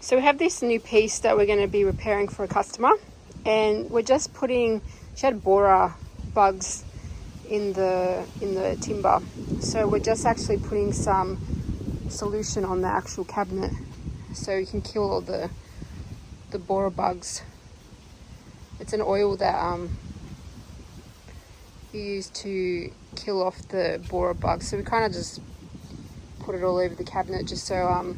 So we have this new piece that we're going to be repairing for a customer, and we're just putting, she had borer bugs in the timber, so we're just actually putting some solution on the actual cabinet so you can kill all the borer bugs. It's an oil that you use to kill off the borer bugs, so we kind of just put it all over the cabinet just so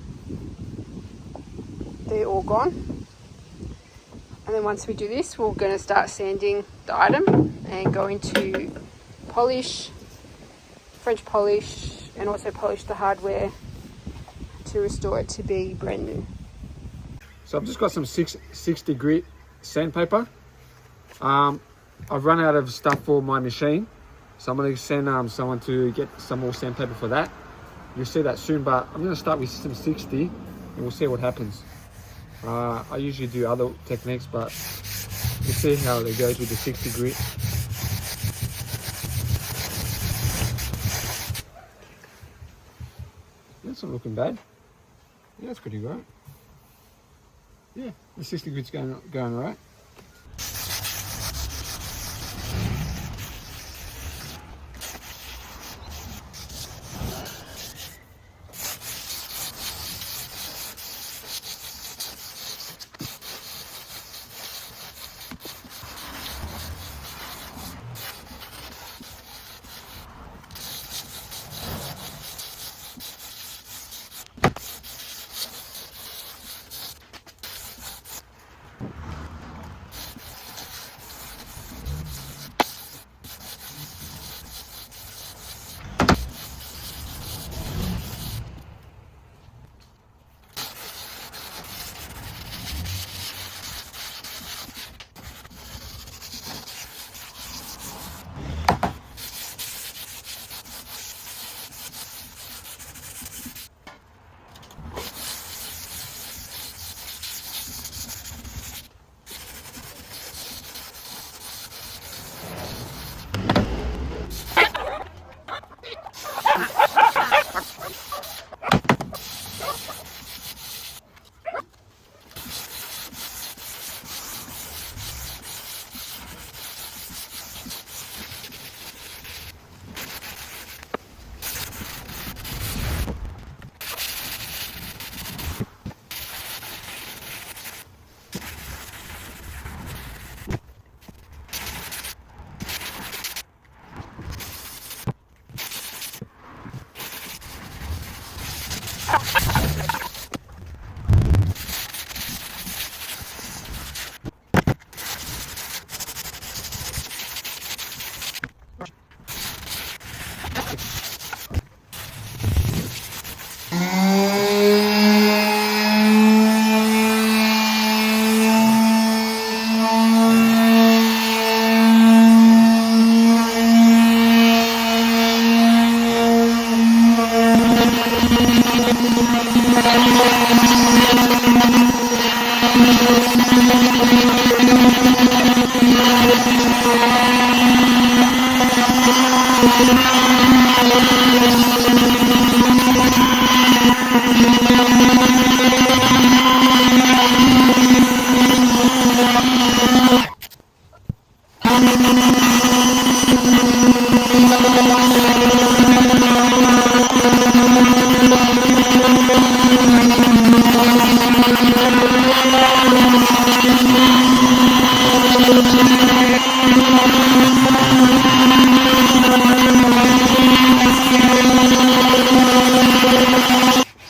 they're all gone. And then once we do this, we're going to start sanding the item and go into polish, French polish, and also polish the hardware to restore it to be brand new. So I've just got some 60 grit sandpaper. I've run out of stuff for my machine, so I'm going to send someone to get some more sandpaper for that. You'll see that soon, but I'm going to start with some 60 and we'll see what happens. I usually do other techniques, but we'll see how it goes with the 60 grit. That's not looking bad. Yeah, that's pretty right. Yeah, the 60 grit's going all right.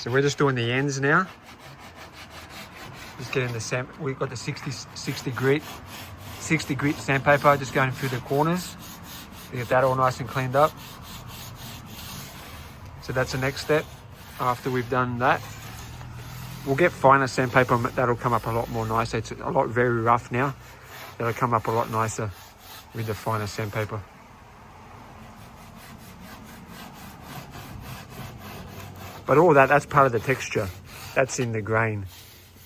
So we're just doing the ends now. Just getting the we've got the 60 grit sandpaper, just going through the corners to get that all nice and cleaned up. So that's the next step. After we've done that, we'll get finer sandpaper. That'll come up a lot more nicer. It's a lot very rough now. That'll come up a lot nicer with the finer sandpaper. But all that's part of the texture. That's in the grain.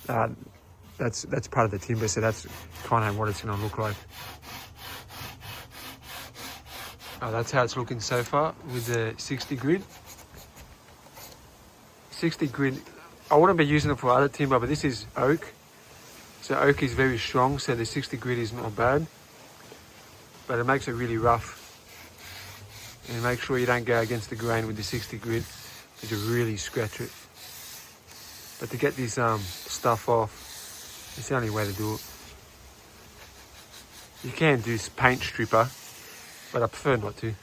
That's part of the timber, so that's kind of what it's going to look like. That's how it's looking so far with the 60 grit. 60 grit I wouldn't be using it for other timber, but this is oak. So oak is very strong, so the 60 grit is not bad. But it makes it really rough. And make sure you don't go against the grain with the 60 grit, because you really scratch it. But to get this stuff off, it's the only way to do it. You can do paint stripper, but I prefer not to.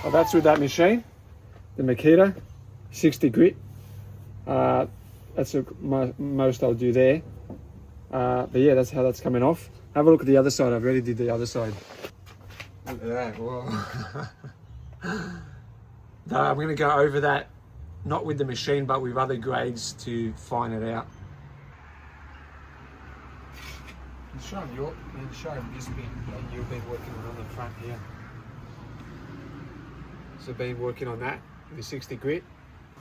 Well, that's with that machine, the Makita 60 grit. That's the most I'll do there. But yeah, that's how that's coming off. Have a look at the other side. I've already did the other side. Look at that. Whoa. No, I'm going to go over that, not with the machine, but with other grades to find it out. Show him this bit that you've been working on the front here. So been working on that, the 60 grit.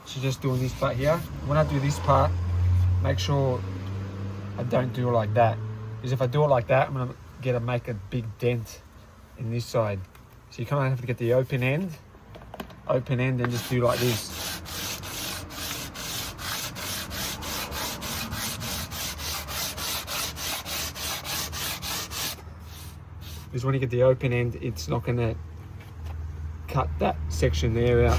So just doing this part here. When I do this part, make sure I don't do it like that. Because if I do it like that, I'm gonna make a big dent in this side. So you kind of have to get the open end and just do like this. Because when you get the open end, it's not gonna cut that section there out.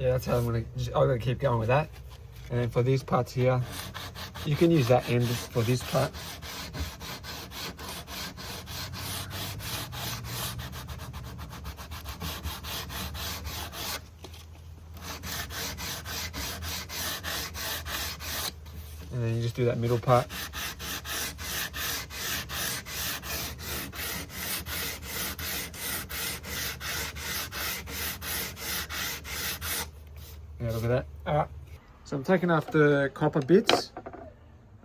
Yeah, that's how I'm gonna keep going with that. And then for these parts here, you can use that end for this part. And then you just do that middle part. Yeah, look at that. So I'm taking off the copper bits.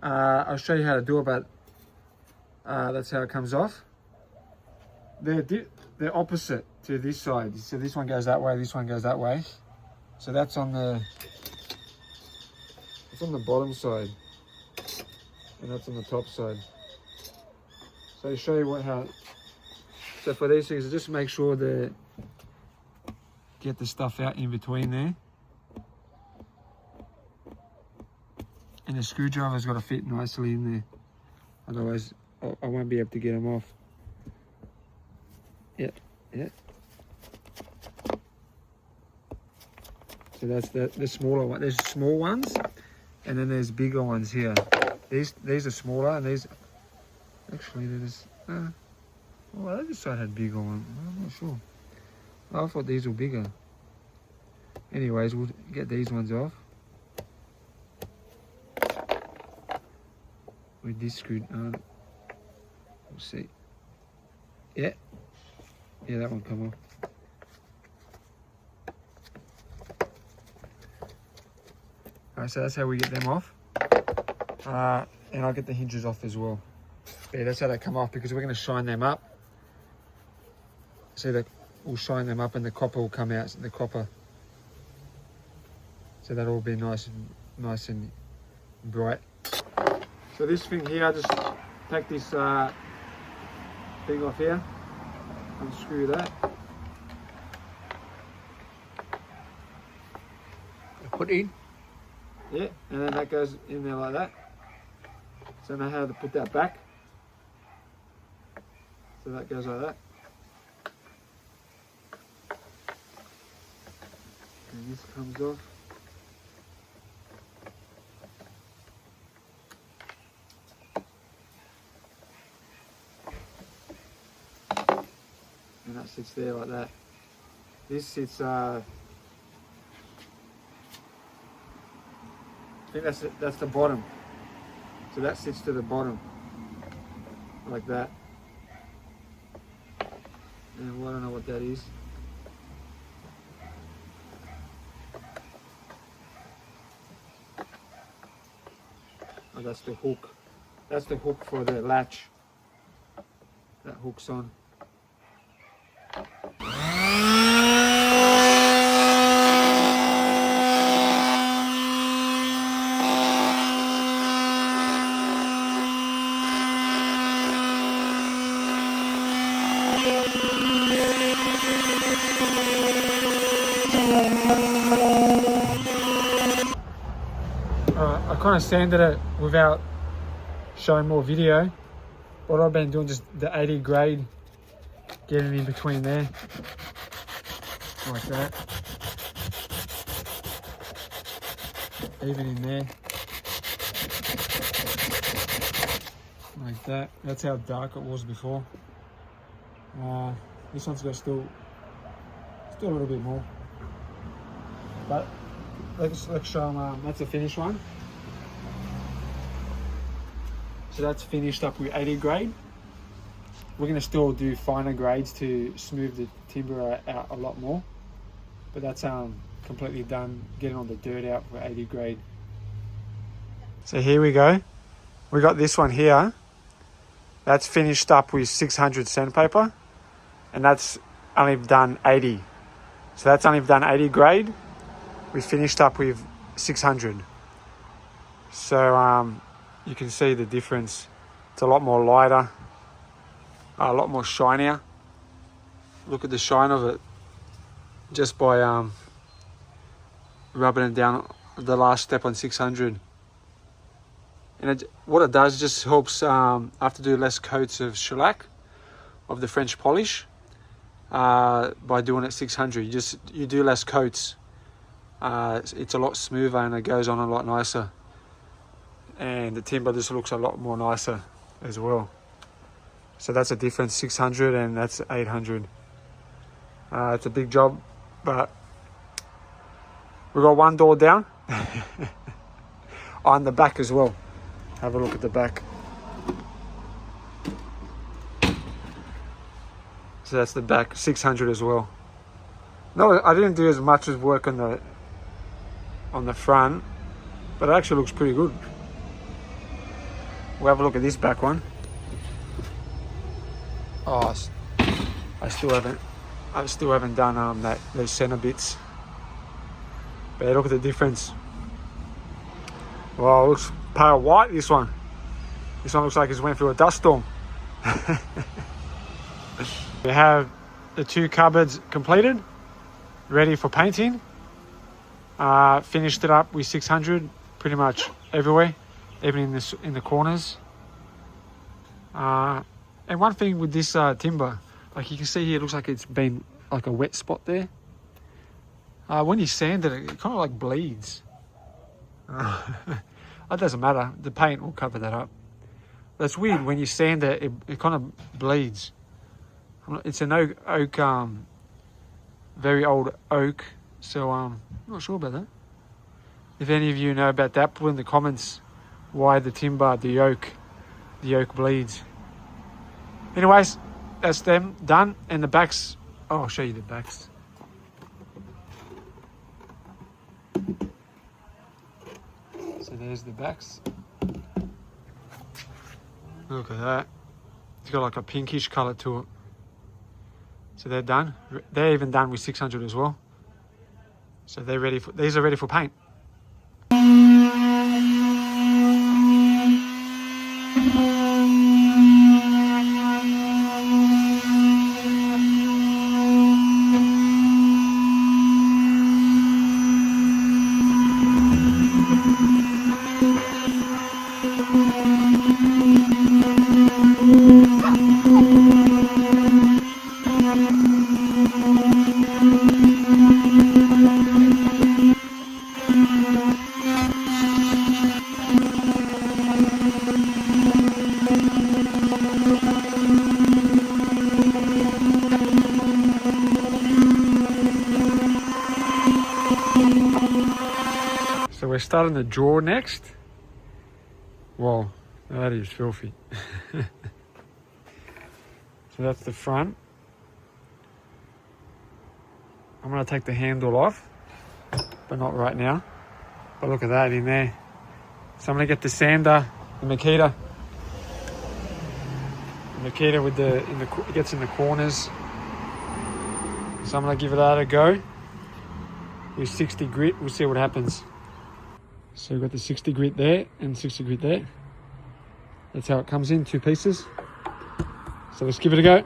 I'll show you how to do it, but that's how it comes off. They're opposite to this side. So this one goes that way, this one goes that way. So that's on the bottom side, and that's on the top side. So I'll show you how. So for these things, just make sure that get the stuff out in between there. And the screwdriver's got to fit nicely in there. Otherwise, I won't be able to get them off. Yep. So that's the smaller one. There's small ones, and then there's bigger ones here. These are smaller, and these actually there's. Well, the other side had bigger ones. I'm not sure. I thought these were bigger. Anyways, we'll get these ones off. With this screw, we'll see. Yeah, that one come off. Alright, so that's how we get them off. And I'll get the hinges off as well. Yeah, that's how they come off, because we're going to shine them up. So that we'll shine them up and the copper will come out, the copper. So that'll all be nice and bright. So this thing here, I just take this thing off here, unscrew that, put in, yeah, and then that goes in there like that. So I know how to put that back. So that goes like that. And this comes off. And that sits there like that. This sits, I think that's the bottom. So that sits to the bottom, like that. And well, I don't know what that is. Oh, that's the hook. That's the hook for the latch. That hook's on. I kind of sanded it without showing more video. What I've been doing, just the 80 grade, getting in between there, like that. Even in there, like that. That's how dark it was before. This one's got still a little bit more, but let's show them. That's a finished one. So that's finished up with 80 grade. We're going to still do finer grades to smooth the timber out a lot more, but that's completely done, getting all the dirt out for 80 grade. So here we go. We got this one here. That's finished up with 600 sandpaper, and that's only done 80. So that's only done 80 grade. We finished up with 600. So you can see the difference. It's a lot more lighter, a lot more shinier. Look at the shine of it just by rubbing it down the last step on 600. And what it does, just helps, I have to do less coats of shellac, of the French polish, by doing it 600. You do less coats. It's a lot smoother and it goes on a lot nicer. And the timber just looks a lot more nicer as well. So that's a difference, 600 and that's 800. It's a big job, but we've got one door down. On the back as well. Have a look at the back. So that's the back, 600 as well. No, I didn't do as much as work on the front, but it actually looks pretty good. We'll have a look at this back one. Oh, I still haven't done those center bits. But look at the difference. Wow, it looks pale white, this one. This one looks like it's went through a dust storm. We have the two cupboards completed, ready for painting. Finished it up with 600 pretty much everywhere, even in the corners. And one thing with this timber, like you can see here, it looks like it's been like a wet spot there. When you sand it, it kind of like bleeds. It doesn't matter, the paint will cover that up. That's weird, when you sand it, it kind of bleeds. It's an oak, very old oak, so I'm not sure about that. If any of you know about that, put in the comments why the timber, the oak bleeds. Anyways, that's them done, and the backs, I'll show you the backs. So there's the backs. Look at that. It's got like a pinkish colour to it. So they're done. They're even done with 600 as well. So they're ready for, these are ready for paint. So we're starting the drawer next. Well, That is filthy. So that's the front. I'm going to take the handle off, but not right now. But look at that in there. So I'm going to get the sander, the Makita. The Makita with it gets in the corners. So I'm going to give that a go. With 60 grit, we'll see what happens. So we've got the 60 grit there and 60 grit there. That's how it comes in, 2 pieces. So let's give it a go.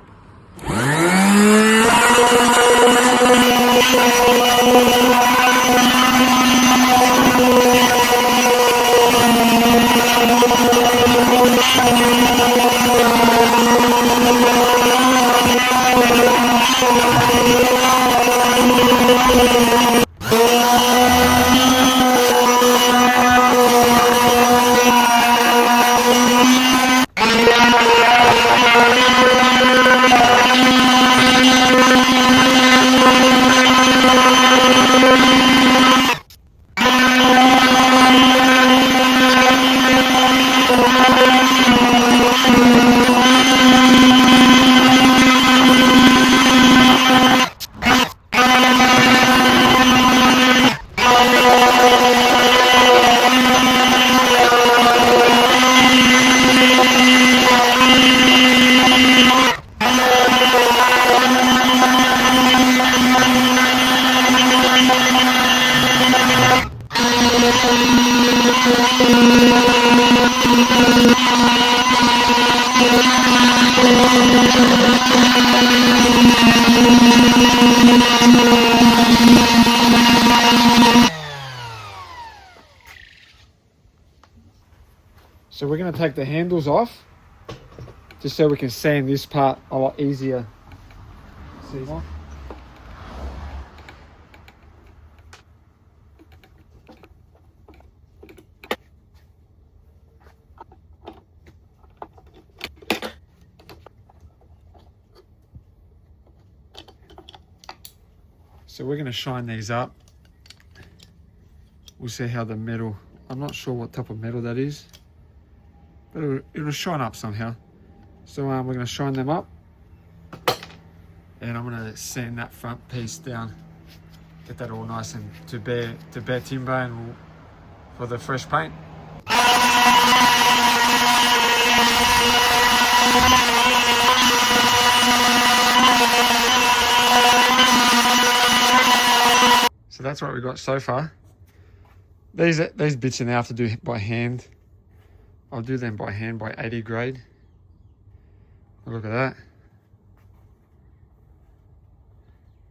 So we're going to take the handles off, just so we can sand this part a lot easier. See more? So we're going to shine these up. We'll see how the metal, I'm not sure what type of metal that is, but it'll shine up somehow. So we're going to shine them up, and I'm going to sand that front piece down, get that all nice and to bare timber and for the fresh paint. So that's what we got so far. These bits are now have to do by hand. I'll do them by hand by 80 grade. Look at that.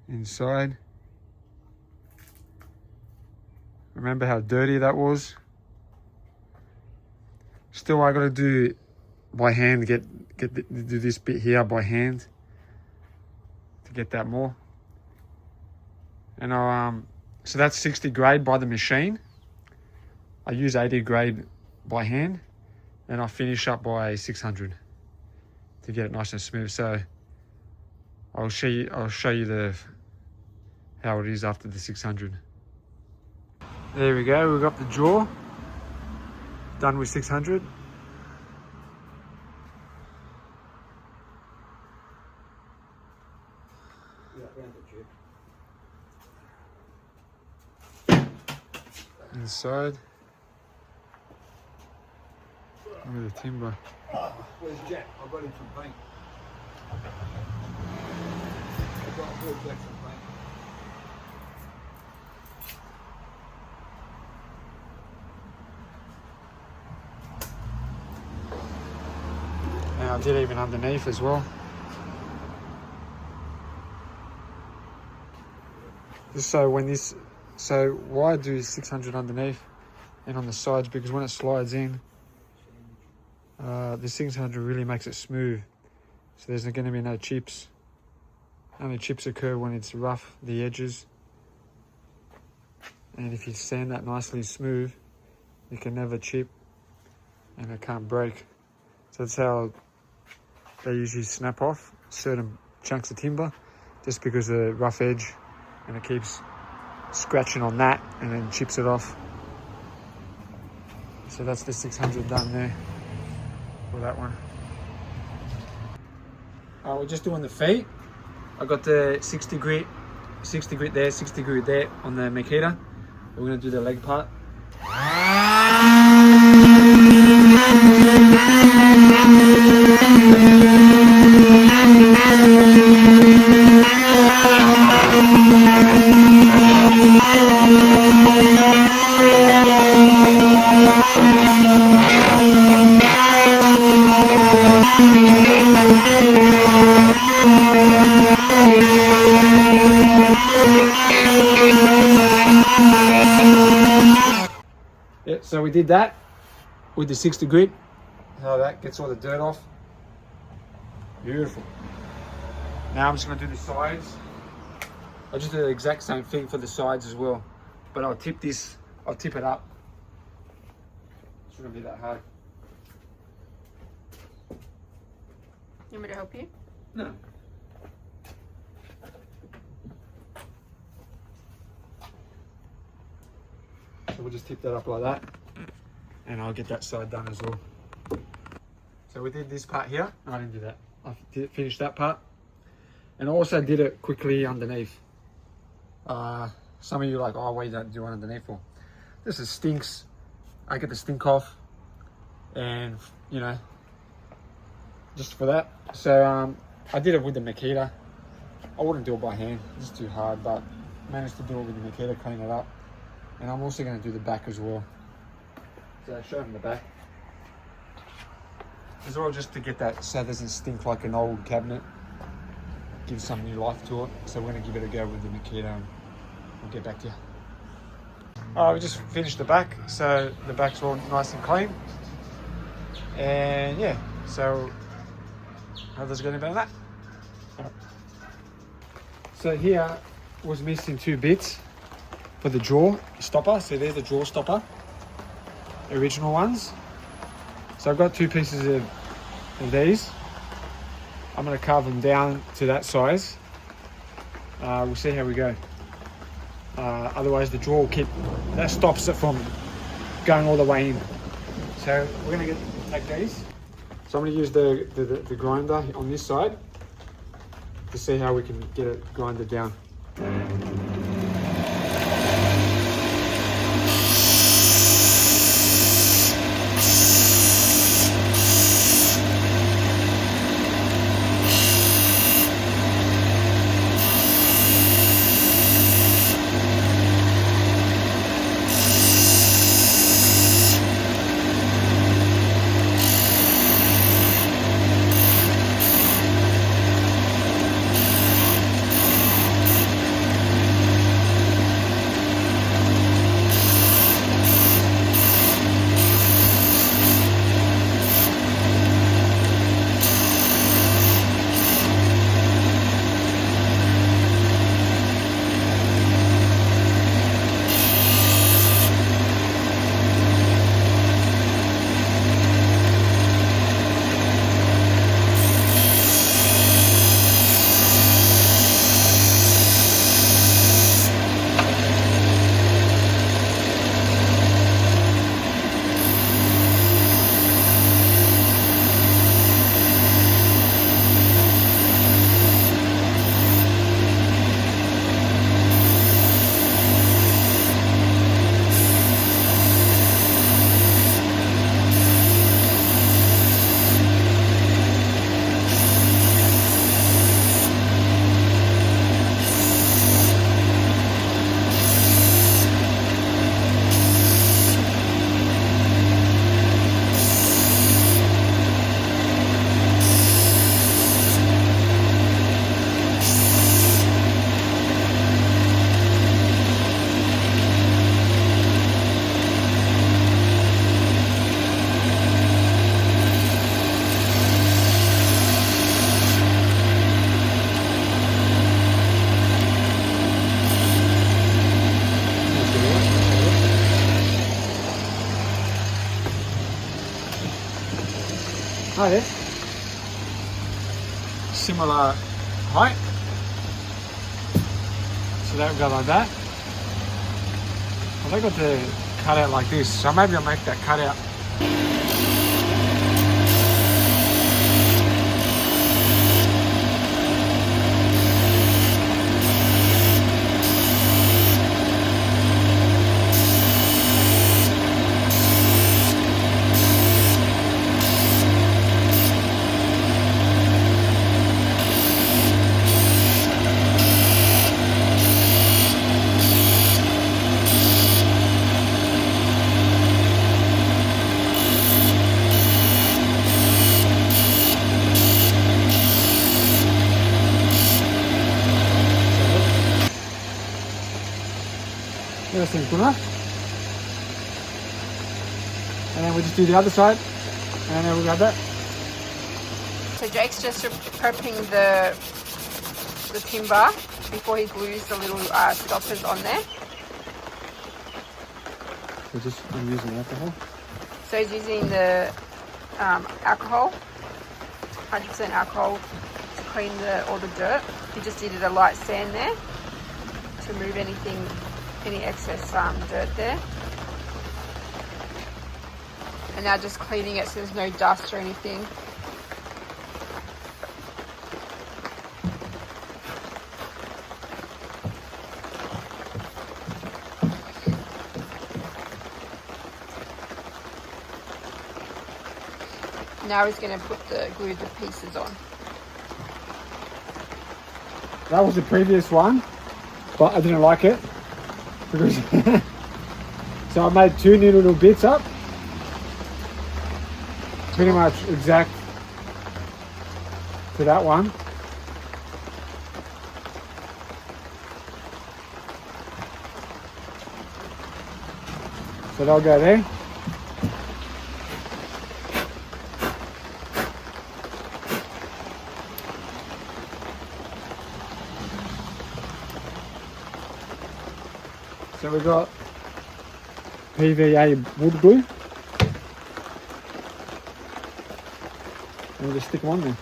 Inside. Remember how dirty that was? Still, I got to do by hand. Do this bit here by hand to get that more. And so that's 60 grade by the machine. I use 80 grade by hand, and I finish up by 600 to get it nice and smooth. So I'll show you how it is after the 600. There we go. We've got the jaw done with 600. Inside. Look at the timber. Where's Jack? I got him some paint. I got poor Jack some paint. And I did even underneath as well. Just so when this, so why I do 600 underneath and on the sides, because when it slides in, the 600 really makes it smooth. So there's going to be no chips. Only chips occur when it's rough, the edges. And if you sand that nicely smooth, it can never chip and it can't break. So that's how they usually snap off certain chunks of timber, just because of the rough edge, and it keeps scratching on that and then chips it off. So that's the 600 done there. for that one. We're just doing the feet. I got the 60 grit there, 60 grit there on the Makita. We're gonna do the leg part. Yeah, so we did that with the 60 grit. So that gets all the dirt off. Beautiful. Now I'm just going to do the sides. I'll just do the exact same thing for the sides as well. But I'll tip it up. It's not going to be that hard. You want me to help you? No. So we'll just tip that up like that, and I'll get that side done as well. So we did this part here. No, I didn't do that. I finished that part, and I also did it quickly underneath. Some of you are like, oh, why you don't do one underneath for? This is stinks. I get the stink off, and you know, just for that. So I did it with the Makita. I wouldn't do it by hand, it's too hard, but managed to do it with the Makita, clean it up. And I'm also going to do the back as well. So show them the back. As well, just to get that so it doesn't stink like an old cabinet. Give some new life to it. So we're going to give it a go with the Makita and we'll get back to you. Alright, we just finished the back. So the back's all nice and clean. And yeah, so how does it go about that? So here was missing 2 bits for the drawer stopper. So there's the drawer stopper, original ones. So I've got 2 pieces of these. I'm going to carve them down to that size. We'll see how we go. Otherwise the drawer will that stops it from going all the way in. So we're going to take these. So I'm going to use the grinder on this side to see how we can get it grinded down. Hi there. Similar height. So that would go like that. Well, they got the cutout like this, so maybe I'll make that cutout. pressing corner. And then we just do the other side. And then we got that. So Jake's just prepping the timber before he glues the little stoppers on there. We're just using alcohol. So he's using the alcohol, 100% alcohol, to clean all the dirt. He just needed a light sand there to remove any excess dirt there. And now just cleaning it so there's no dust or anything. Now he's going to glue the pieces on. That was the previous one, but I didn't like it because so I made 2 new little bits up, pretty much exact to that one. So they'll go there. So we've got PVA wood glue. And we'll just stick them on there.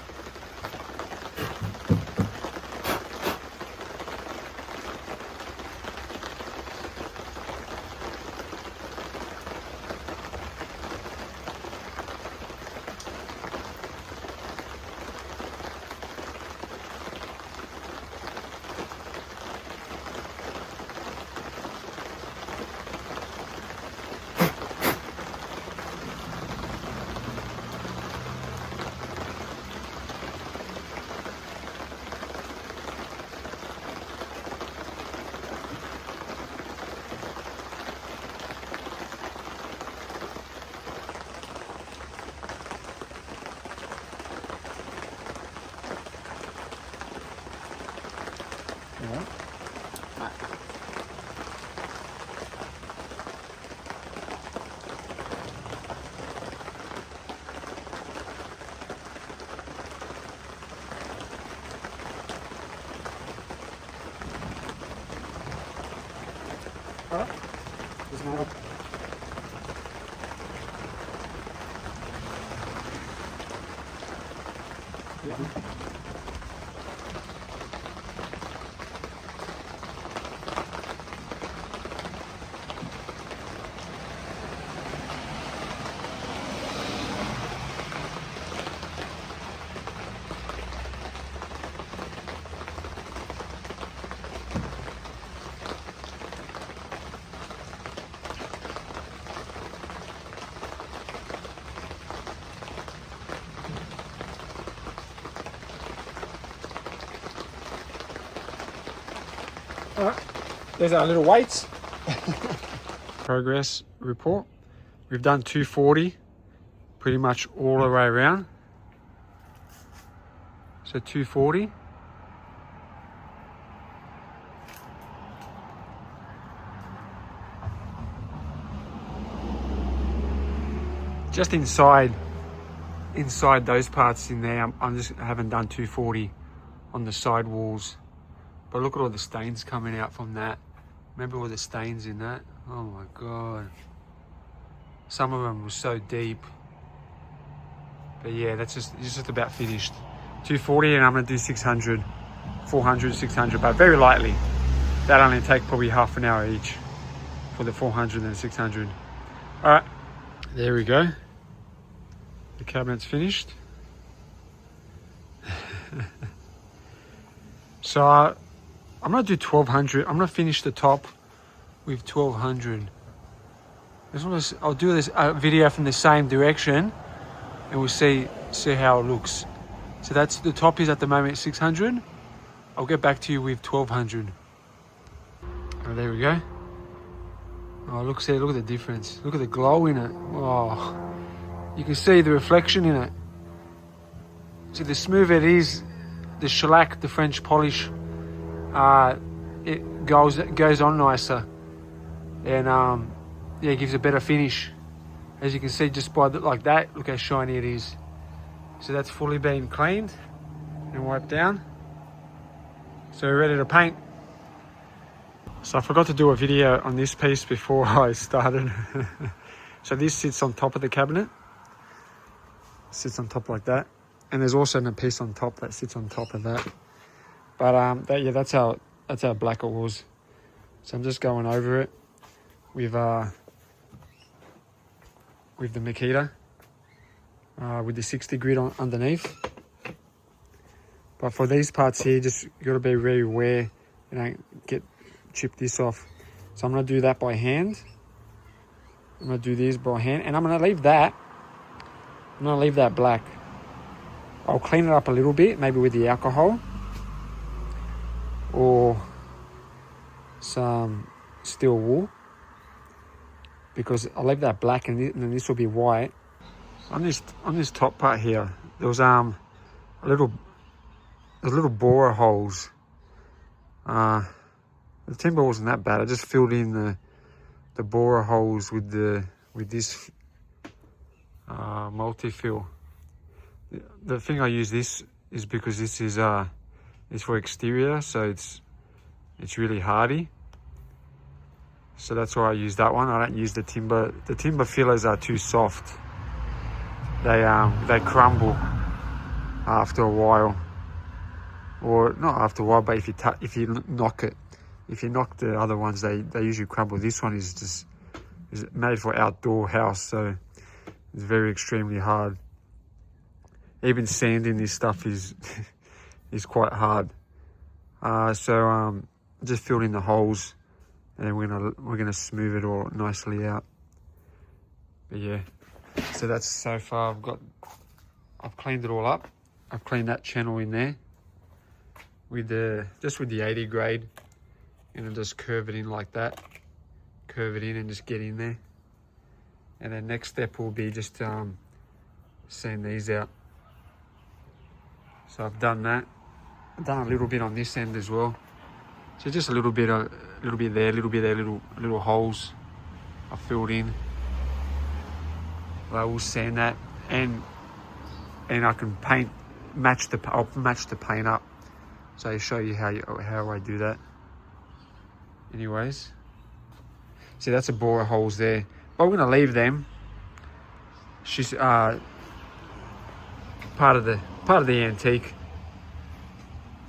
Alright. There's another. Yeah. Alright, there's our little weights. Progress report. We've done 240 pretty much all the way around. So 240. Just inside those parts in there, I haven't done 240 on the side walls. But look at all the stains coming out from that. Remember all the stains in that? Oh my God. Some of them were so deep. But yeah, it's just about finished. 240 and I'm gonna do 600, 400, 600, but very lightly. That'll only take probably half an hour each for the 400 and 600. All right, there we go. The cabinet's finished. So I'm gonna do 1200. I'm gonna finish the top with 1200. I'll do this video from the same direction, and we'll see how it looks. So that's the top is at the moment 600. I'll get back to you with 1200. Oh, there we go. Oh, look at the difference. Look at the glow in it. Oh, you can see the reflection in it. So the smoother it is, the shellac, the French polish, it goes on nicer. and yeah, it gives a better finish. As you can see just by like that, look how shiny it is. So that's fully been cleaned and wiped down. So we're ready to paint. So I forgot to do a video on this piece before I started. So this sits on top of the cabinet. Sits on top like that. And there's also a piece on top that sits on top of that. But yeah, that's how black it was. So I'm just going over it with the Makita, with the 60 grit on underneath. But for these parts here, just you gotta be very aware you don't chip this off. So I'm gonna do that by hand. I'm gonna do this by hand, and I'm gonna leave that. I'm gonna leave that black. I'll clean it up a little bit, maybe with the alcohol or some steel wool, because I'll leave that black and then this will be white. On this top part here, there was little borer holes. The timber wasn't that bad. I just filled in the borer holes with this multi-fill. The thing I use this is because this is for exterior, so it's really hardy. So that's why I use that one. I don't use the timber. The timber fillers are too soft. They crumble after a while, or not after a while, but if you knock it, if you knock the other ones, they usually crumble. This one is made for outdoor house, so it's very extremely hard. Even sanding this stuff is quite hard. So just filled in the holes, and then we're gonna smooth it all nicely out. But yeah, so that's so far. I've cleaned it all up. I've cleaned that channel in there with the 80 grade, and then just curve it in like that. Curve it in and just get in there. And then next step will be just sand these out. So I've done that. I've done a little bit on this end as well. So just a little bit there, a little bit there, little holes I filled in. I will sand that, and I can I'll match the paint up. So I'll show you how I do that. Anyways, see, that's a borer holes there, but we're gonna leave them. She's part of the antique.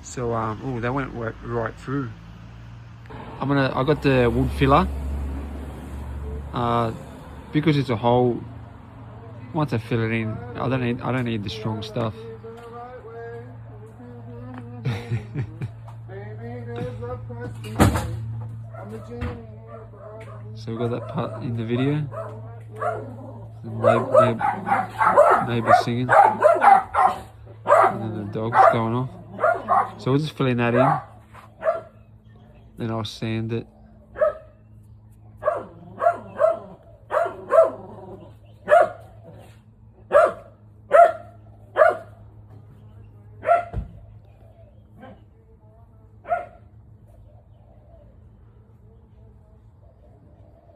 So oh, that went right through. I got the wood filler. Because it's a hole. Once I fill it in, I don't need the strong stuff. So we got that part in the video. Neighbour singing, and then the dog's going off. So we're just filling that in. Then I'll sand it.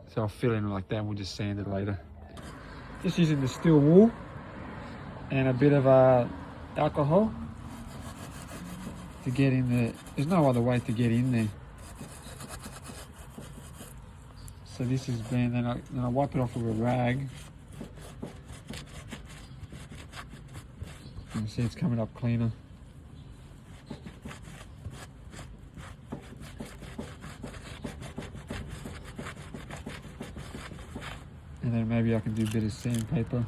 So I'll fill in like that and we'll just sand it later. Just using the steel wool and a bit of alcohol to get in there. There's no other way to get in there. So this is been, then I wipe it off with a rag. You can see it's coming up cleaner. And then maybe I can do a bit of sandpaper.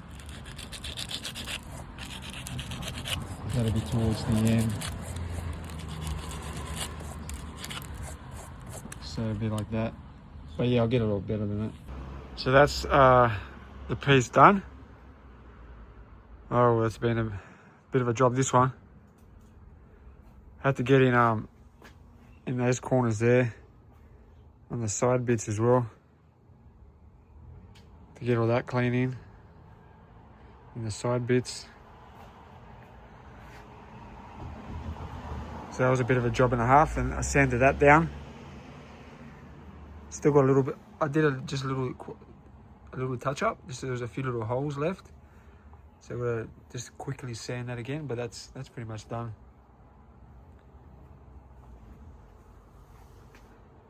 That'll be towards the end. So it'll be like that. But yeah, I'll get it all better than that. So that's the piece done. Oh, it's been a bit of a job, this one. Had to get in those corners there, on the side bits as well, to get all that clean in the side bits. So that was a bit of a job and a half, and I sanded that down. Still got a I did just a little touch up. Just there was a few little holes left, so I'm gonna just quickly sand that again. But that's pretty much done.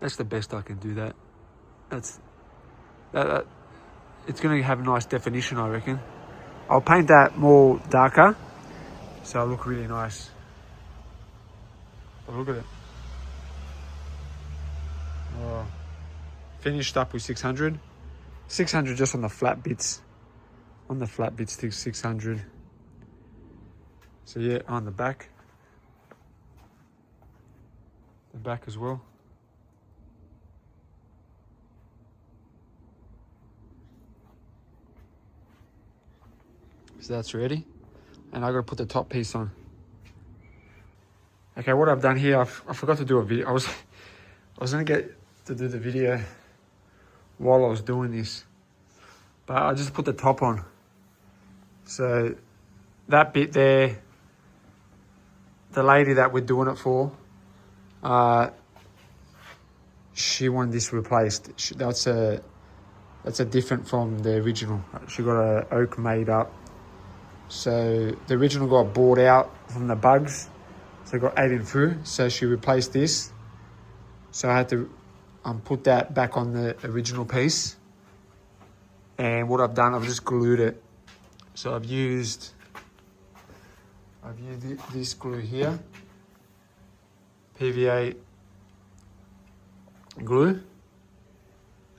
That's the best I can do. That. It's gonna have a nice definition, I reckon. I'll paint that more darker, so it'll look really nice. But look at it. Oh. Finished up with 600. 600 just on the flat bits. On the flat bits, 600. So yeah, on the back. The back as well. So that's ready. And I gotta put the top piece on. Okay, what I've done here, I forgot to do a video. I was gonna get to do the video while I was doing this, but I just put the top on. So that bit there, the lady that we're doing it for, she wanted this replaced. That's a different from the original. She got a oak made up. So the original got bought out from the bugs, so it got ate through. So she replaced this. So I had to put that back on the original piece. And what I've done, I've just glued it. So I've used this glue here, PVA glue.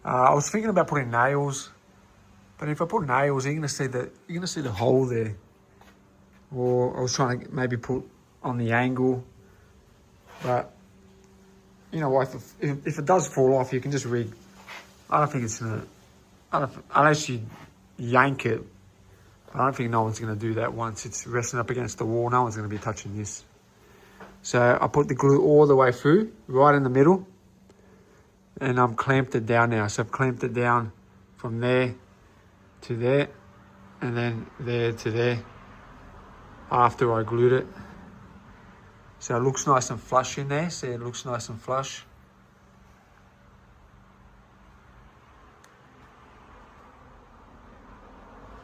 I was thinking about putting nails, but if I put nails, you're gonna see the hole there. Or I was trying to maybe put on the angle, but you know what? If it does fall off, you can just rig. I don't think it's gonna. Unless you yank it, I don't think no one's gonna do that once it's resting up against the wall. No one's gonna be touching this. So I put the glue all the way through, right in the middle, and I've clamped it down now. So I've clamped it down from there to there, and then there to there. After I glued it. So it looks nice and flush in there. See, it looks nice and flush.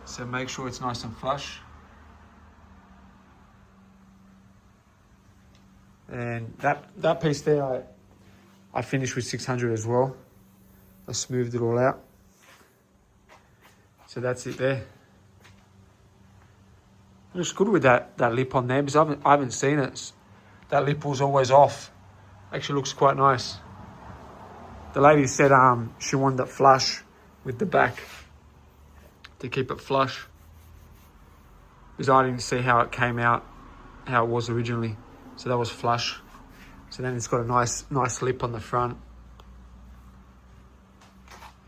So make sure it's nice and flush. And that piece there, I finished with 600 as well. I smoothed it all out. So that's it there. It looks good with that lip on there, because I haven't seen it. That lip was always off. Actually looks quite nice. The lady said she wanted it flush with the back to keep it flush, because I didn't see how it came out, how it was originally. So that was flush. So then it's got a nice lip on the front.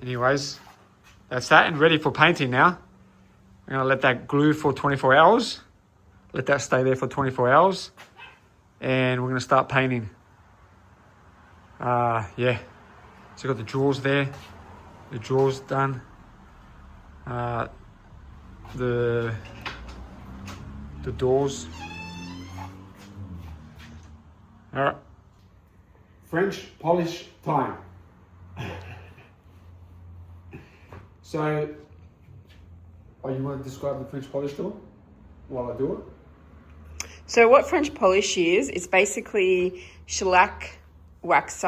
Anyways, that's that, and ready for painting now. I'm gonna let that glue for 24 hours. Let that stay there for 24 hours. And we're gonna start painting. Yeah. So got the drawers there. The drawers done. The doors. All right. French polish time. So, you want to describe the French polish door while I do it? So what French polish is, it's basically shellac wax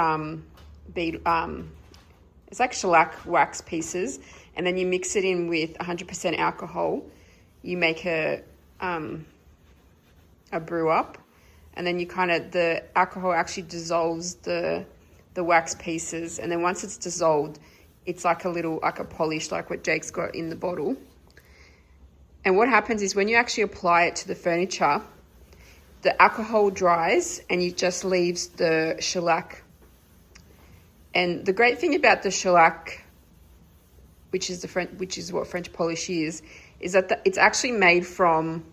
it's like shellac wax pieces, and then you mix it in with 100% alcohol. You make a brew up, and then the alcohol actually dissolves the wax pieces, and then once it's dissolved, it's like a polish, like what Jake's got in the bottle. And what happens is when you actually apply it to the furniture, the alcohol dries and it just leaves the shellac. And the great thing about the shellac, which is what French polish is that it's actually made from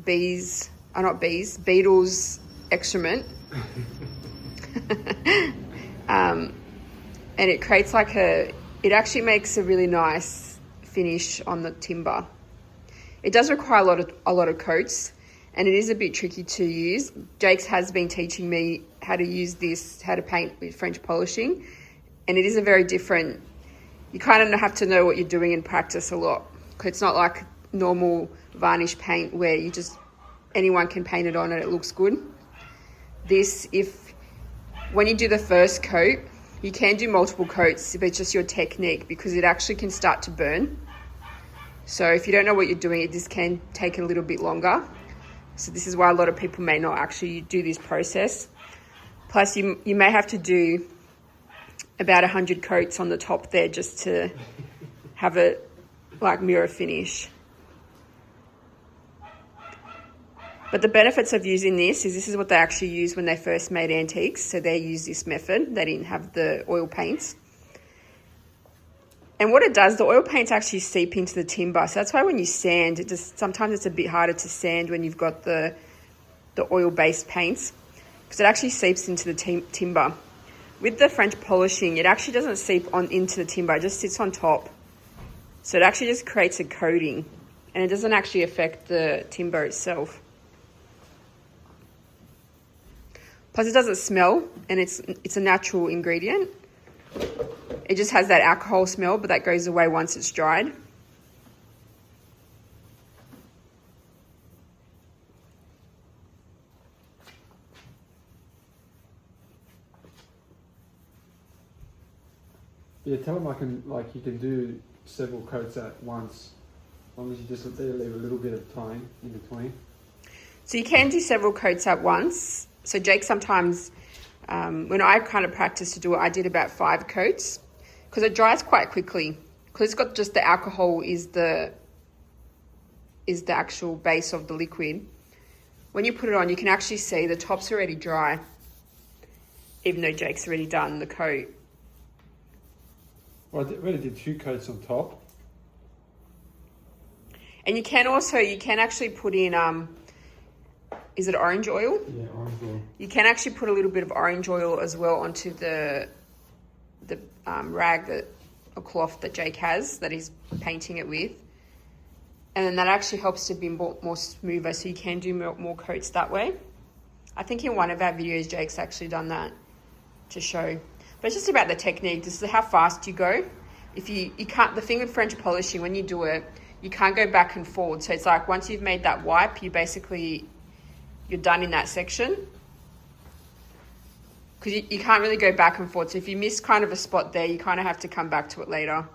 beetles' excrement. And it creates it actually makes a really nice finish on the timber. It does require a lot of coats, and it is a bit tricky to use. Jake's has been teaching me how to use this, how to paint with French polishing, And it is a very different, you kind of have to know what you're doing in practice a lot. Because it's not like normal varnish paint where you just, anyone can paint it on and it looks good. This, when you do the first coat, you can do multiple coats, but it's just your technique, because it actually can start to burn. So if you don't know what you're doing, this can take a little bit longer. So this is why a lot of people may not actually do this process. Plus you may have to do about 100 coats on the top there just to have it like mirror finish. But the benefits of using this is what they actually used when they first made antiques. So they used this method. They didn't have the oil paints. And what it does, the oil paints actually seep into the timber. So that's why when you sand, sometimes it's a bit harder to sand when you've got the oil-based paints, because it actually seeps into the timber. With the French polishing, it actually doesn't seep into the timber. It just sits on top. So it actually just creates a coating, and it doesn't actually affect the timber itself. Plus it doesn't smell, and it's a natural ingredient. It just has that alcohol smell, but that goes away once it's dried. Yeah, tell them you can do several coats at once, as long as you just leave a little bit of time in between. So you can do several coats at once. So Jake sometimes, when I kind of practice to do it, I did about 5 coats, because it dries quite quickly. Because it's got just the alcohol is the actual base of the liquid. When you put it on, you can actually see the top's already dry, even though Jake's already done the coat. Well, I already did 2 coats on top. And you can actually put in, is it orange oil? Yeah, orange oil. You can actually put a little bit of orange oil as well onto the rag or cloth that Jake has that he's painting it with. And then that actually helps to be more smoother, so you can do more coats that way. I think in one of our videos, Jake's actually done that to show. But it's just about the technique. This is how fast you go. If you can't, the thing with French polishing, when you do it, you can't go back and forward. So it's like once you've made that wipe, you're done in that section. Because you can't really go back and forth. So if you miss kind of a spot there, you kind of have to come back to it later.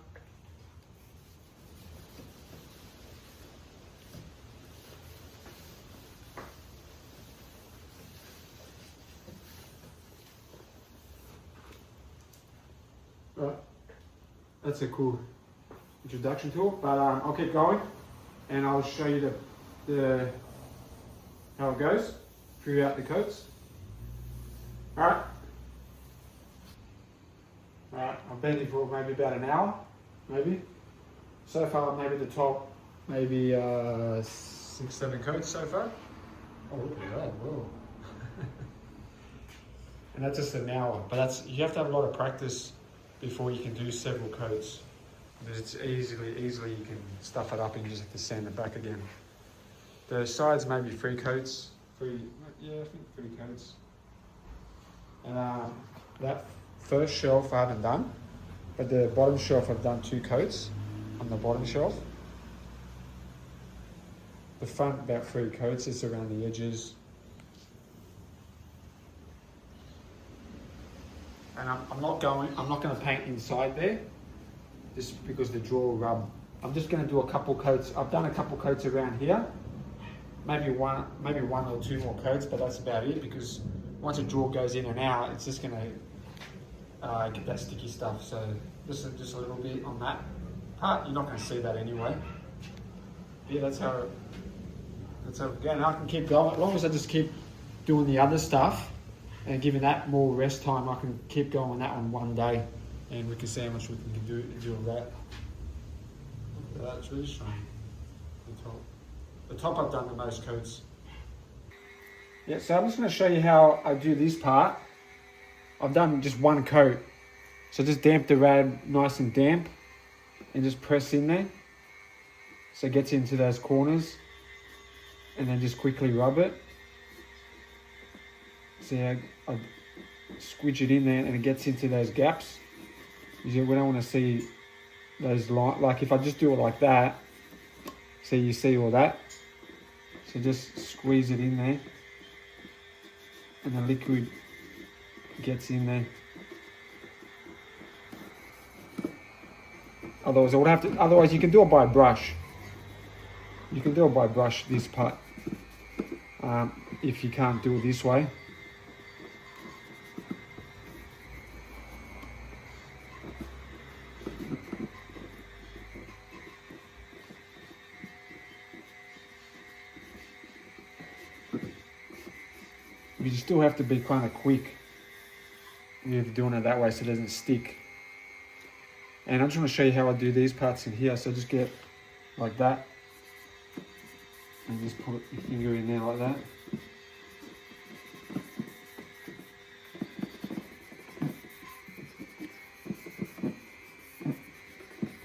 Right, that's a cool introduction tool, but I'll keep going and I'll show you the how it goes throughout the coats. Alright, I'm bending for maybe about an hour, maybe. So far, maybe the top, maybe 6-7 coats so far. Oh, look at that, whoa. And that's just an hour, but you have to have a lot of practice before you can do several coats. Because it's easily you can stuff it up and you just have to sand it back again. The sides maybe 3 coats. I think 3 coats. And that first shelf I haven't done, but the bottom shelf I've done 2 coats on the bottom shelf. The front about 3 coats, it's around the edges. And I'm not going to paint inside there, just because the draw will rub. I'm just going to do a couple coats. I've done a couple coats around here, maybe one or 2 more coats, but that's about it, because once a draw goes in and out, it's just going to get that sticky stuff. So just a little bit on that part. You're not going to see that anyway. Yeah, that's how it goes. And I can keep going as long as I just keep doing the other stuff and giving that more rest time. I can keep going on that on one day, and we can see how much we can do of that. That's really strong. The top I've done the most coats. Yeah, so I'm just going to show you how I do this part. I've done just 1 coat. So just damp the rag nice and damp and just press in there so it gets into those corners, and then just quickly rub it. See how I squidge it in there and it gets into those gaps. We don't want to see those lines. Like if I just do it like that, so you see all that. So just squeeze it in there, and the liquid gets in there. Otherwise, I would have to. Otherwise, you can do it by brush. You can do it by brush this part. If you can't do it this way. You still have to be kind of quick with doing it that way so it doesn't stick. And I just want to show you how I do these parts in here. So just get like that and just put your finger in there like that.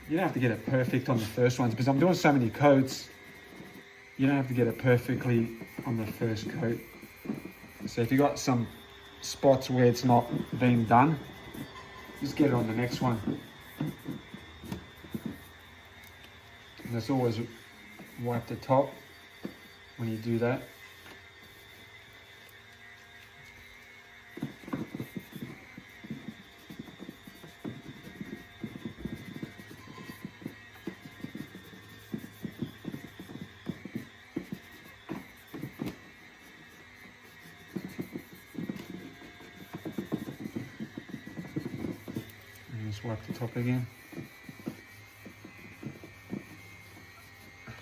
You don't have to get it perfect on the first ones because I'm doing so many coats. You don't have to get it perfectly on the first coat. So if you got some spots where it's not being done, just get it on the next one. And let's always wipe the top when you do that. Just wipe the top again.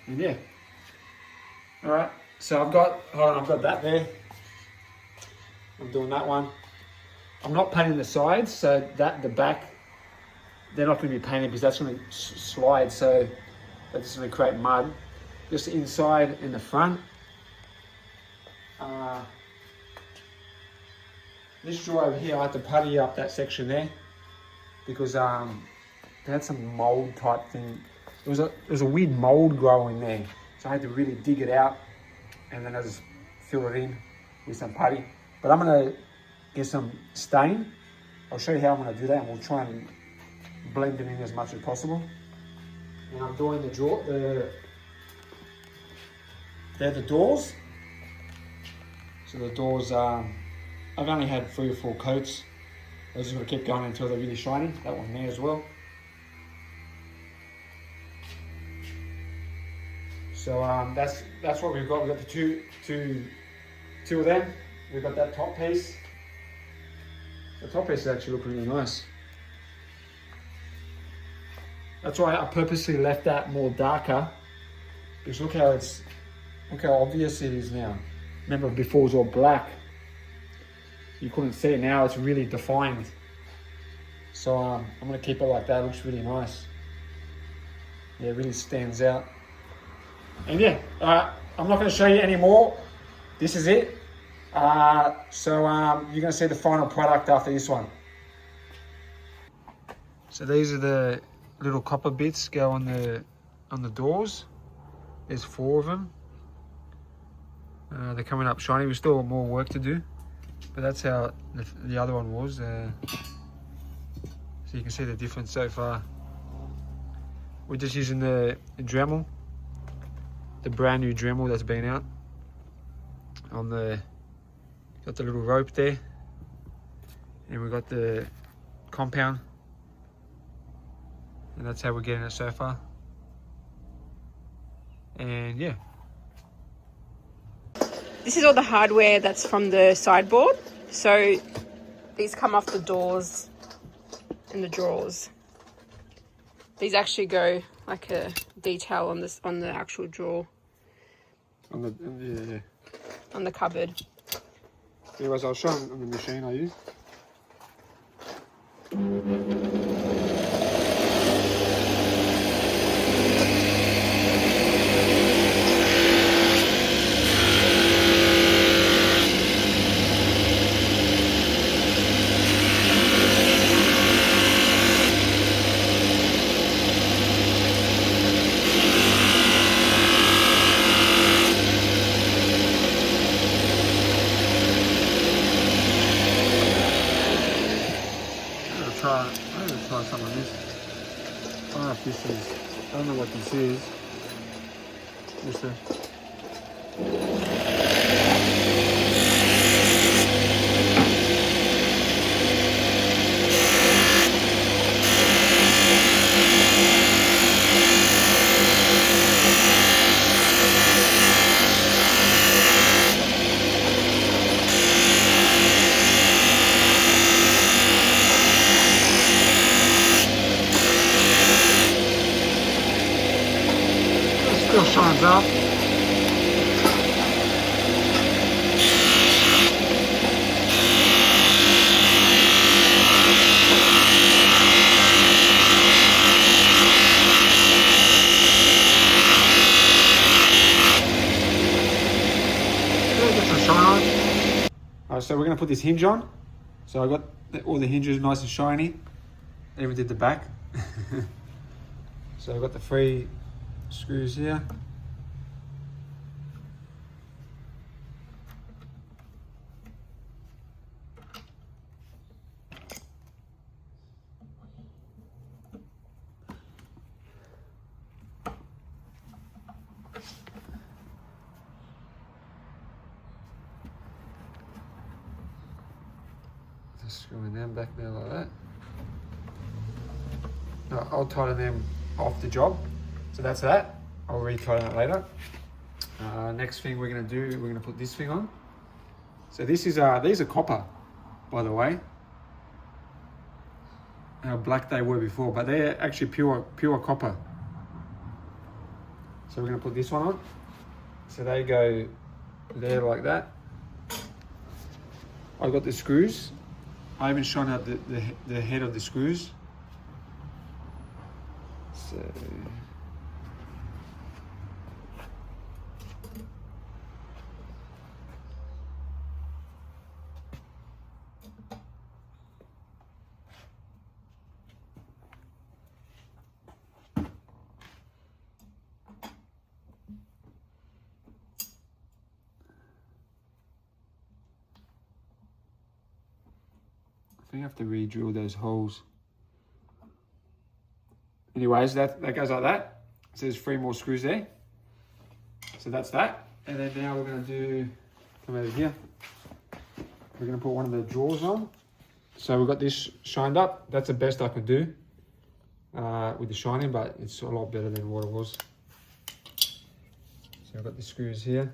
And yeah. Alright, so I've got that there. I'm doing that one. I'm not painting the sides, so that the back, they're not going to be painted because that's going to slide, so that's just going to create mud. Just the inside and the front. This drawer over here, I had to putty up that section there because they had some mold type thing. There was a weird mold growing there, so I had to really dig it out, and then I just fill it in with some putty. But I'm gonna get some stain. I'll show you how I'm gonna do that, and we'll try and blend it in as much as possible. And I'm doing the drawer. They're the doors. So the doors, I've only had 3 or 4 coats. I'm just gonna keep going until they're really shiny. That one there as well. So that's what we've got. We've got the two of them. We've got that top piece. The top piece actually looks really nice. That's why I purposely left that more darker, because look how obvious it is now. Remember before it was all black. You couldn't see it. Now it's really defined. So I'm gonna keep it like that. It looks really nice. Yeah, it really stands out. And yeah, I'm not going to show you any more. This is it. So you're going to see the final product after this one. So these are the little copper bits go on the doors. There's 4 of them. They're coming up shiny. We've still got more work to do, but that's how the other one was. So you can see the difference so far. We're just using the Dremel. The brand new Dremel that's been out on got the little rope there, and we've got the compound, and that's how we're getting it so far. And yeah, This is all the hardware that's from the sideboard. So these come off the doors and the drawers. These actually go like a detail on this, on the actual drawer. On the Cupboard. Anyways, I'll show them on the machine I use. this is. I don't know what this is. Just a... Still shines up. Get some shine on. Alright, so we're going to put this hinge on. So I got all the hinges nice and shiny. Even did the back. So I've got the 3 screws here. Just screwing them back there like that. No, I'll tighten them off the job. So that's that. I'll re-tighten it later. Next thing we're going to do, we're going to put this thing on. So this is these are copper, by the way. How black they were before, but they're actually pure copper. So we're going to put this one on. So they go there like that. I've got the screws. I haven't shown out the head of the screws. So I think I have to re-drill those holes. Anyways, that goes like that. So there's 3 more screws there. So that's that. And then now we're going to do, come over here. We're going to put one of the drawers on. So we've got this shined up. That's the best I could do with the shining, but it's a lot better than what it was. So I've got the screws here.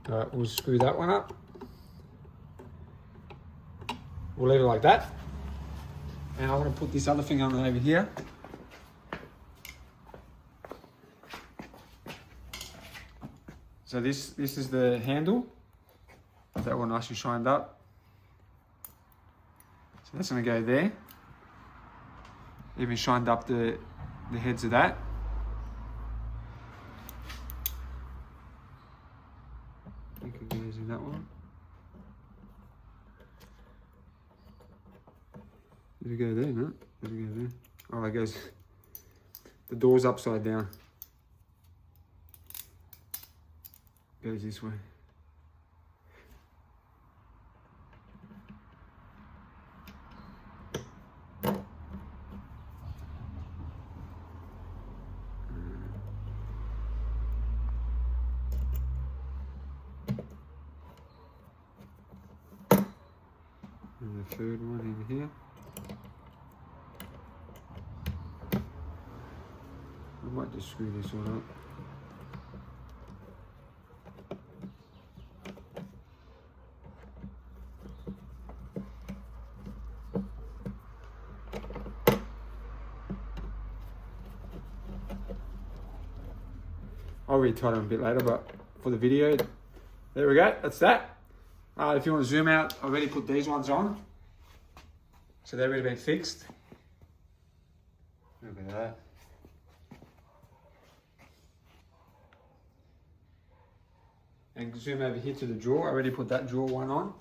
Alright, we'll screw that one up. We'll leave it like that. And I'm going to put this other thing on over here. So this is the handle. That one nicely shined up. So that's going to go there. Even shined up the heads of that. I think it goes in that one. Did it go there? No, did it go there? Oh, it goes. The door's upside down. Goes this way. And the third one in here. I might just screw this one up. I'll re-tighten them a bit later, but for the video, there we go, that's that. If you want to zoom out, I've already put these ones on. So they've already been fixed. Look at that. And zoom over here to the drawer. I already put that drawer one on.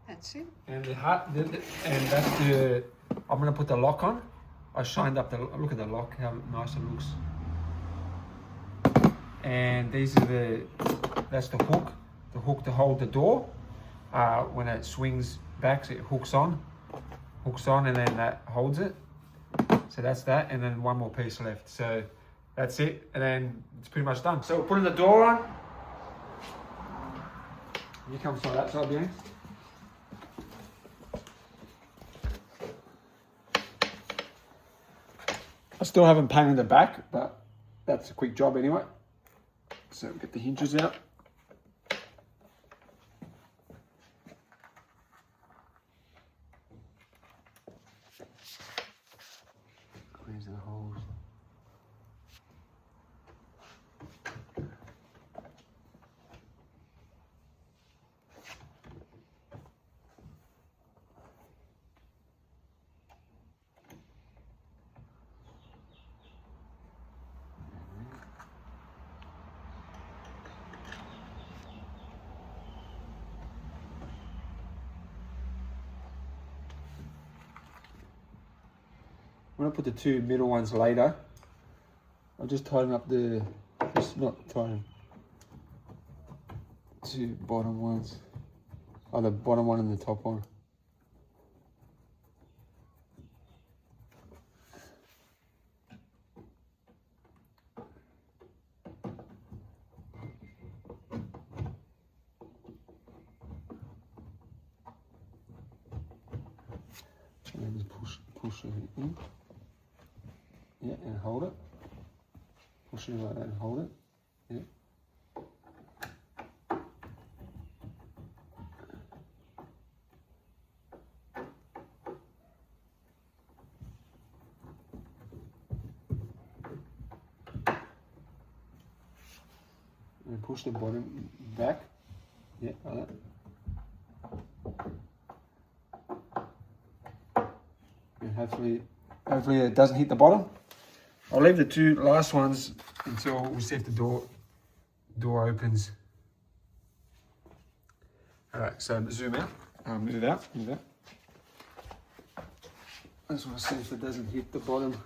That's it. And and that's the. I'm gonna put the lock on. I shined up the. Look at the lock. How nice it looks. And these are that's the hook. The hook to hold the door. When it swings back, it hooks on, and then that holds it. So that's that, and then one more piece left. So that's it, and then it's pretty much done. So we're putting the door on. You come from that side, Bianca. I still haven't painted the back, but that's a quick job anyway. So get the hinges out. Cleans the holes. I'm gonna put the two middle ones later. I'll just tighten up not tighten. Two bottom ones. Oh, the bottom one and the top one. And then just push it in. Yeah, and hold it. Push it like that and hold it. Yeah. And push the bottom back. Yeah, like that. And hopefully it doesn't hit the bottom. I'll leave the two last ones until we see if the door opens. All right, so zoom out. Move out. I just want to see if it doesn't hit the bottom.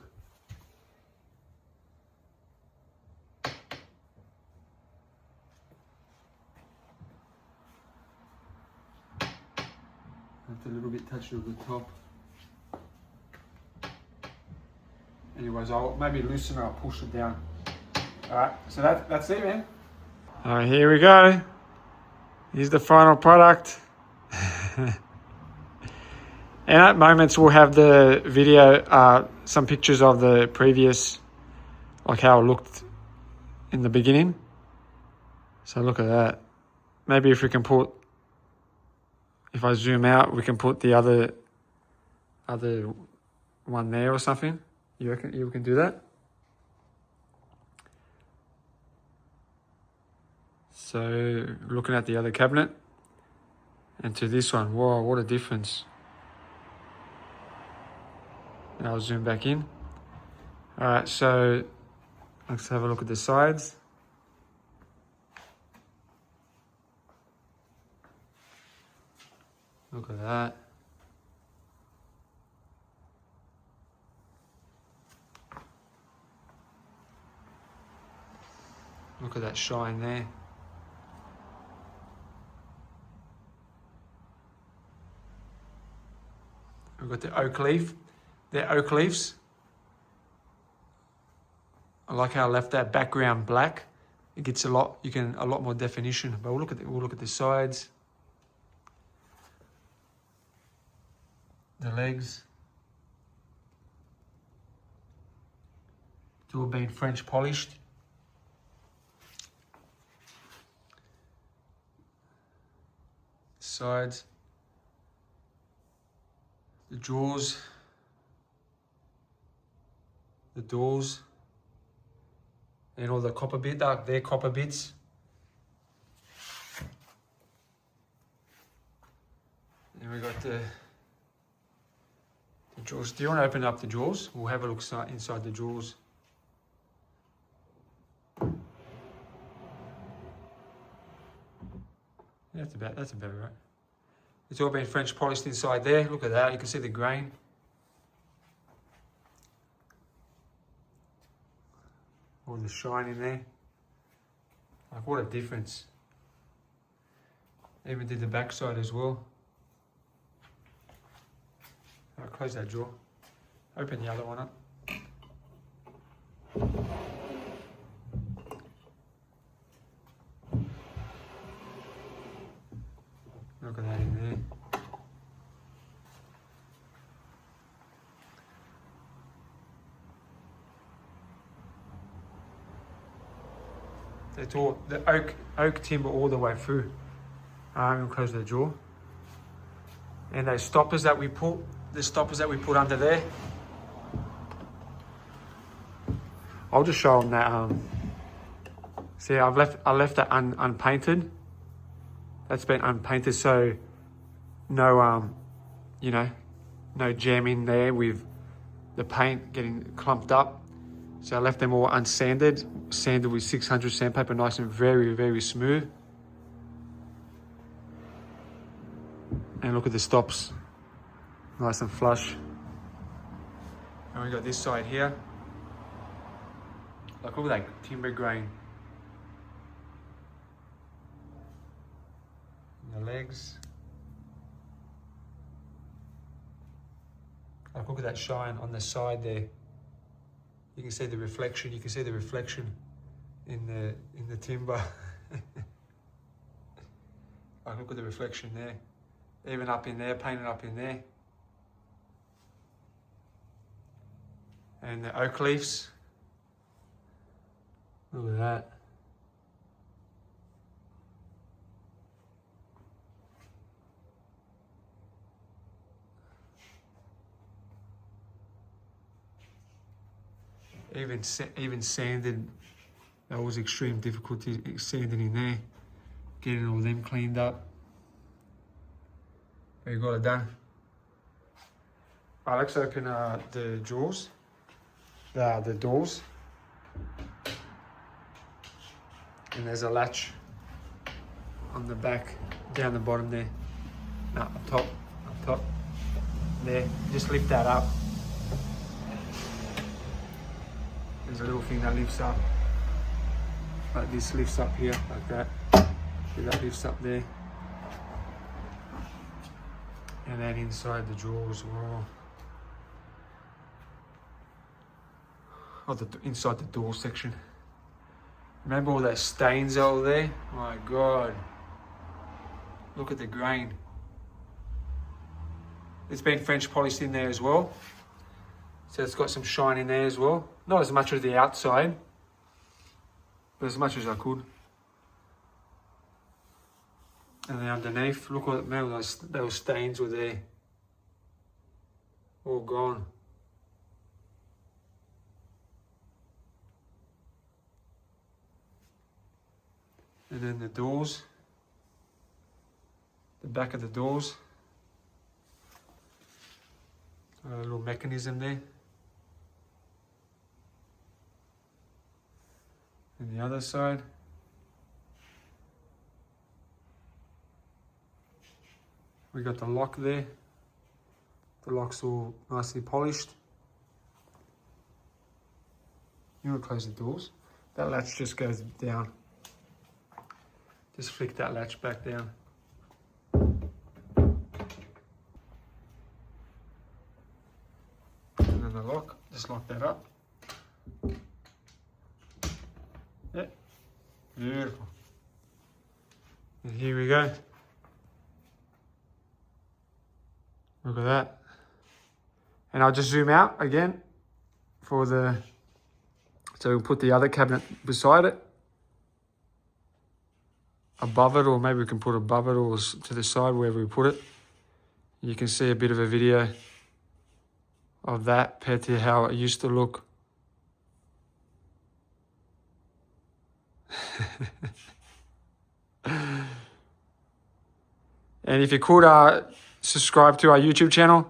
Have a little bit touch of the top. Anyways, I'll maybe loosen or I'll push it down. All right, so that's it, man. All right, here we go. Here's the final product. And at moments we'll have the video, some pictures of the previous, like how it looked in the beginning. So look at that. Maybe if we can if I zoom out, we can put the other one there or something. You reckon you can do that? So looking at the other cabinet and to this one, whoa, what a difference. And I'll zoom back in. All right, so let's have a look at the sides. Look at that. Look at that shine there. We've got the oak leaf. They're oak leaves. I like how I left that background black. It gets a lot more definition. But we'll look at the sides. The legs. It's all been French polished. Sides. The drawers. The doors. And all the copper bits. we got the drawers. Do you want to open up the drawers? We'll have a look inside the drawers. That's about right. It's all been French polished inside there. Look at that. You can see the grain. All the shine in there. Like, what a difference. Even did the back side as well. I'll close that drawer. Open the other one up. Look at that in there. It's all the oak timber all the way through. We'll close the drawer. And those stoppers that we put, under there. I'll just show them that. See, I left that unpainted. That's been unpainted, so no, you know, no jam in there with the paint getting clumped up. So I left them all unsanded, sanded with 600 sandpaper, nice and very, very smooth. And look at the stops, nice and flush. And we got this side here. Like, look at that timber grain. And the legs. Like, look at that shine on the side there. You can see the reflection. You can see the reflection in the timber. Like, look at the reflection there. Even up in there, painted up in there. And the oak leaves. Look at that. Even sanded, that was extreme difficulty sanding in there, getting all them cleaned up. We got it done. Right, let's open the drawers, the doors. And there's a latch on the back, down the bottom there. No, up top. There, just lift that up. There's a little thing that lifts up. Like this lifts up here, like that. See, that lifts up there. And then inside the drawer as well. Oh, inside the door section. Remember all those stains over there? My God. Look at the grain. It's been French polished in there as well. So it's got some shine in there as well. Not as much as the outside, but as much as I could. And then underneath, look what, man, those stains were there. All gone. And then the doors, the back of the doors. A little mechanism there. And the other side. We got the lock there. The lock's all nicely polished. You want to close the doors. That latch just goes down. Just flick that latch back down. And then the lock, just lock that up. Yeah, beautiful. And here we go. Look at that. And I'll just zoom out again for the, so we'll put the other cabinet beside it. Above it, or maybe we can put above it or to the side, wherever we put it. You can see a bit of a video of that compared to how it used to look. And if you could, subscribe to our YouTube channel.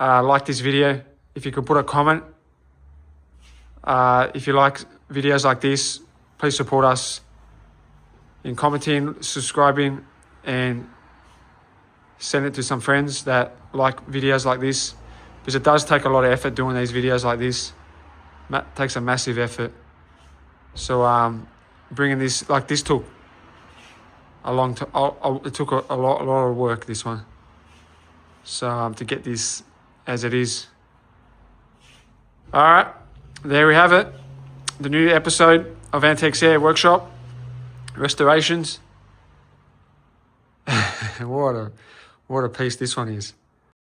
Like this video. If you could put a comment. If you like videos like this, please support us in commenting, subscribing, and send it to some friends that like videos like this, because it does take a lot of effort doing these videos like this. Takes a massive effort. So bringing this, like this took a long time. It took a lot of work, this one. So to get this as it is. All right, there we have it. The new episode of Antiques Air Workshop Restorations. What a piece this one is.